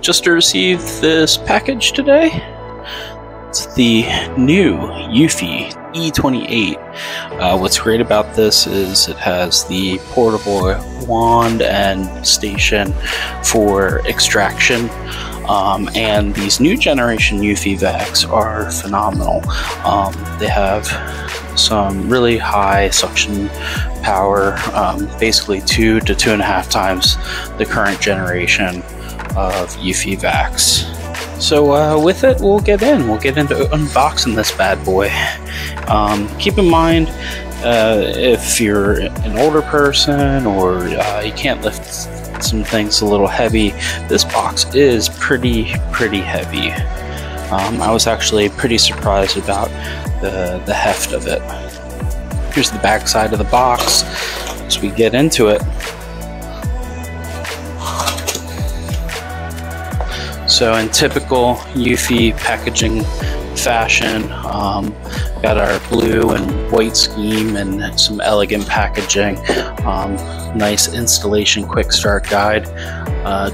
just received this package today. It's the new Eufy E28. What's great about this is it has the portable wand and station for extraction. And these new generation Eufy Vacs are phenomenal. They have some really high suction power, basically 2 to 2.5 times the current generation of Eufy Vacs. So with it, we'll get into unboxing this bad boy. Keep in mind, if you're an older person or you can't lift some things a little heavy, this box is pretty heavy. I was actually pretty surprised about the heft of it. Here's the back side of the box as we get into it. So in typical Eufy packaging fashion, got our blue and white scheme and some elegant packaging. Nice installation quick start guide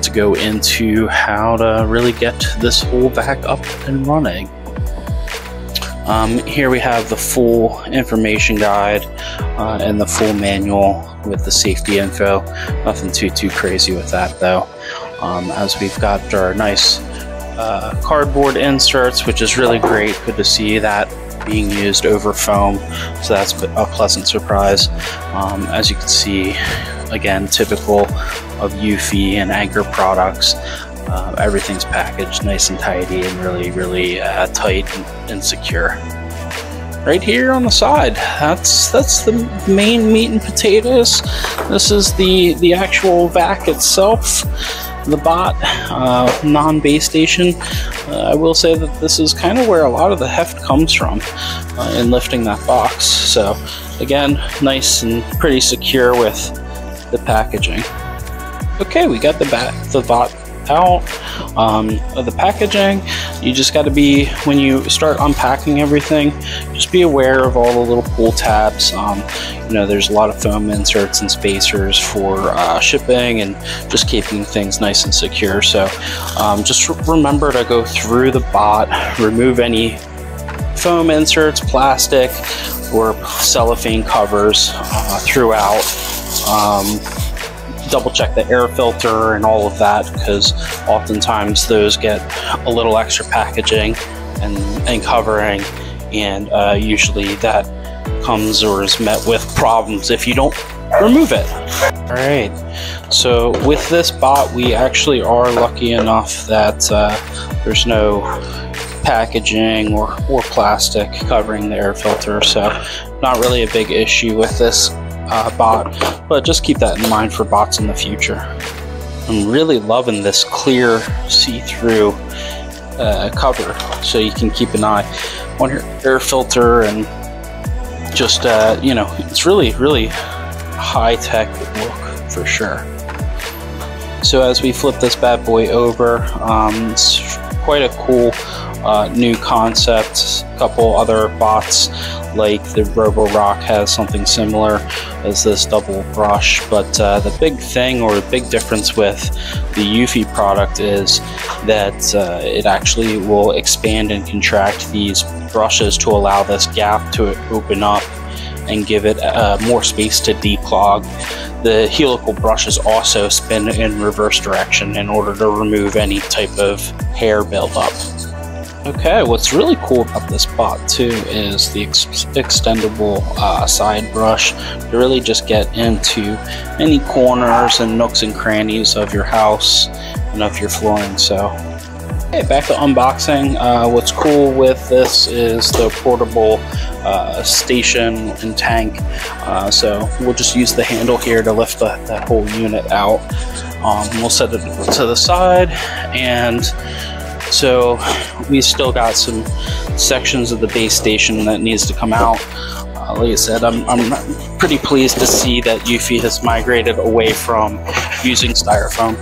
to go into how to really get this whole vac up and running. Here we have the full information guide and the full manual with the safety info. Nothing too crazy with that though. As we've got our nice cardboard inserts, which is really great. Good to see that being used over foam, so that's a pleasant surprise. As you can see, again, typical of Eufy and Anchor products. Everything's packaged nice and tidy and really tight and secure. Right here on the side, that's the main meat and potatoes. This is the actual vac itself, the bot, non-base station. I will say that this is kind of where a lot of the heft comes from in lifting that box. So again, nice and pretty secure with the packaging. Okay, we got the bot out of the packaging. You just got to be, when you start unpacking everything, just be aware of all the little pull tabs. You know, there's a lot of foam inserts and spacers for shipping and just keeping things nice and secure. So just remember to go through the bot, remove any foam inserts, plastic or cellophane covers throughout. Double check the air filter and all of that, because oftentimes those get a little extra packaging and covering, and usually that comes or is met with problems if you don't remove it. All right, so with this bot, we actually are lucky enough that there's no packaging or plastic covering the air filter, so not really a big issue with this bot, but just keep that in mind for bots in the future. I'm really loving this clear see-through cover, so you can keep an eye on your air filter and just you know, it's really high-tech look for sure. So as we flip this bad boy over, it's quite a cool new concept. A couple other bots like the Robo-Rock has something similar as this double brush, but the big thing or the big difference with the Eufy product is that it actually will expand and contract these brushes to allow this gap to open up and give it more space to declog. The helical brushes also spin in reverse direction in order to remove any type of hair buildup. Okay, what's really cool about this bot too is the extendable side brush to really just get into any corners and nooks and crannies of your house and of your flooring. So okay, back to unboxing. What's cool with this is the portable station and tank. So we'll just use the handle here to lift that whole unit out. We'll set it to the side, and so we still got some sections of the base station that needs to come out. Like I said, I'm pretty pleased to see that Eufy has migrated away from using styrofoam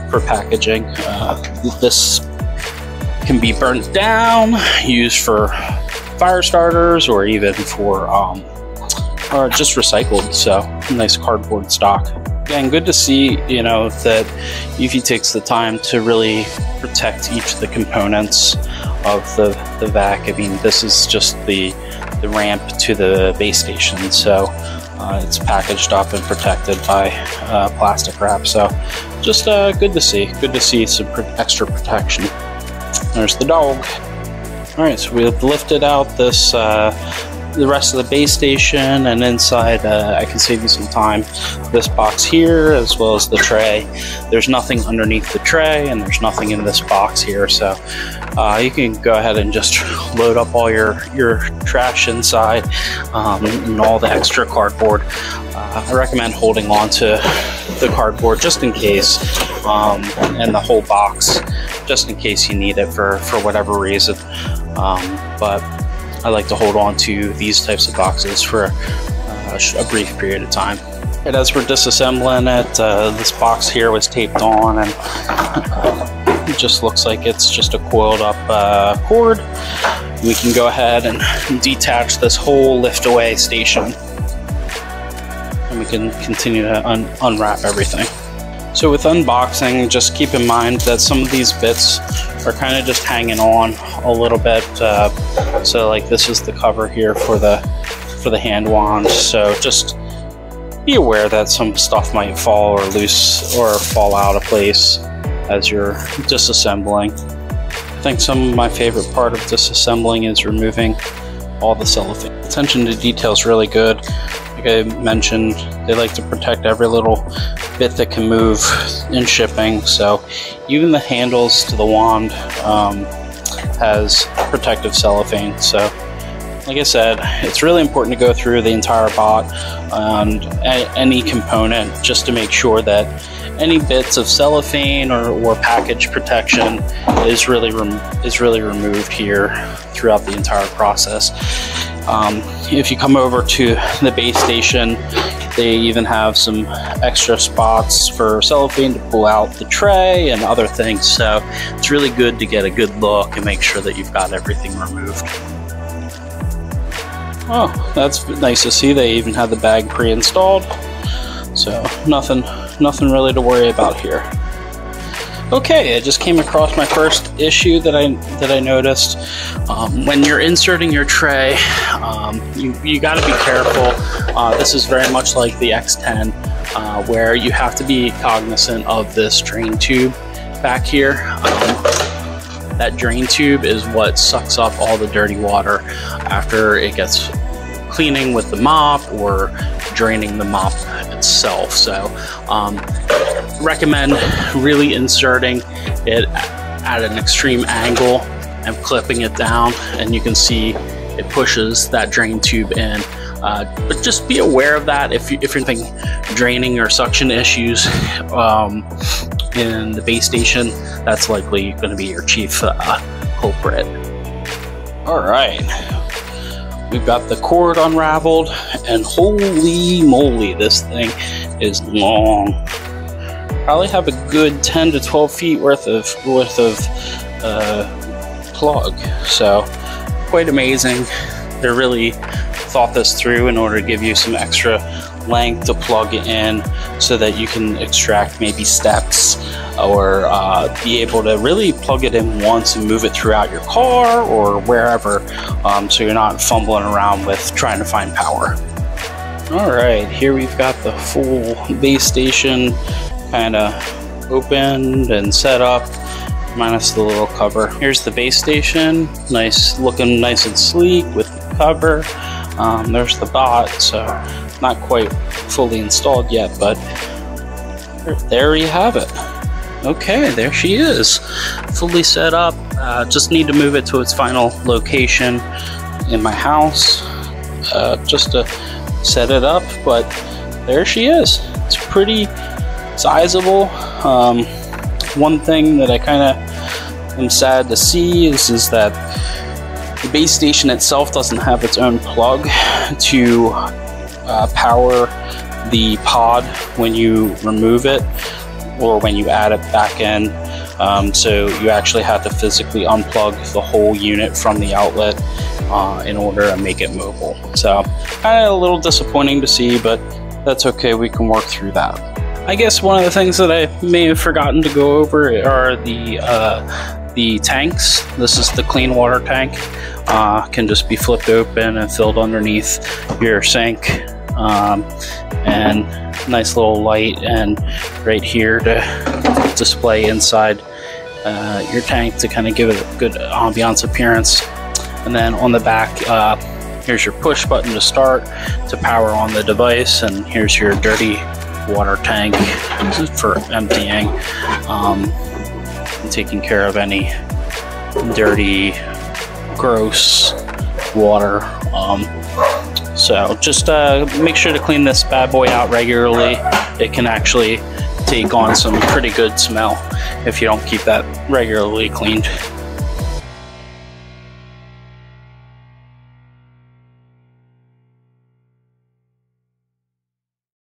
for packaging. This can be burnt down, used for fire starters, or even for or just recycled. So nice cardboard stock. Again, good to see, you know, that Eufy takes the time to really protect each of the components of the vac. I mean, this is just the ramp to the base station, so it's packaged up and protected by plastic wrap. So just good to see some extra protection. There's the dog. All right, so we've lifted out this the rest of the base station, and inside I can save you some time, this box here as well as the tray. There's nothing underneath the tray and there's nothing in this box here, so you can go ahead and just load up all your trash inside and all the extra cardboard. I recommend holding on to the cardboard just in case, and the whole box just in case you need it for whatever reason, but I like to hold on to these types of boxes for a brief period of time. And as we're disassembling it, this box here was taped on, and it just looks like it's just a coiled up cord. We can go ahead and detach this whole lift away station, and we can continue to unwrap everything. So with unboxing, just keep in mind that some of these bits are kind of just hanging on a little bit. So like this is the cover here for the hand wand. So just be aware that some stuff might fall or loose or fall out of place as you're disassembling. I think some of my favorite part of disassembling is removing all the cellophane. Attention to detail is really good. Like I mentioned, they like to protect every little bit that can move in shipping, so even the handles to the wand has protective cellophane. So like I said, it's really important to go through the entire bot and any component just to make sure that any bits of cellophane or package protection is really removed here throughout the entire process. If you come over to the base station, they even have some extra spots for cellophane to pull out the tray and other things, so it's really good to get a good look and make sure that you've got everything removed. Oh, that's nice to see. They even have the bag pre-installed, so nothing really to worry about here. Okay, I just came across my first issue that I noticed. When you're inserting your tray, you got to be careful. This is very much like the X10, where you have to be cognizant of this drain tube back here. That drain tube is what sucks up all the dirty water after it gets cleaning with the mop or draining the mop itself. So recommend really inserting it at an extreme angle and clipping it down, and you can see it pushes that drain tube in. But just be aware of that if you're having draining or suction issues in the base station. That's likely going to be your chief culprit. All right, we've got the cord unraveled, and holy moly, this thing is long. Probably have a good 10 to 12 feet worth of plug, so quite amazing. They really thought this through in order to give you some extra length to plug it in so that you can extract maybe steps or be able to really plug it in once and move it throughout your car or wherever, so you're not fumbling around with trying to find power. All right, here we've got the full base station kind of opened and set up, minus the little cover. Here's the base station, nice looking, nice and sleek with the cover. There's the bot, so not quite fully installed yet, but there you have it. Okay, there she is, fully set up. Just need to move it to its final location in my house just to set it up, but there she is. It's pretty sizable. One thing that I kind of am sad to see is that the base station itself doesn't have its own plug to power the pod when you remove it or when you add it back in. So you actually have to physically unplug the whole unit from the outlet in order to make it mobile. So kind of a little disappointing to see, but that's okay. We can work through that. I guess one of the things that I may have forgotten to go over are the tanks. This is the clean water tank. Can just be flipped open and filled underneath your sink. And nice little light, and right here to display inside your tank to kind of give it a good ambiance appearance. And then on the back, here's your push button to start to power on the device, and here's your dirty water tank for emptying and taking care of any dirty, gross water. So just make sure to clean this bad boy out regularly. It can actually take on some pretty good smell if you don't keep that regularly cleaned.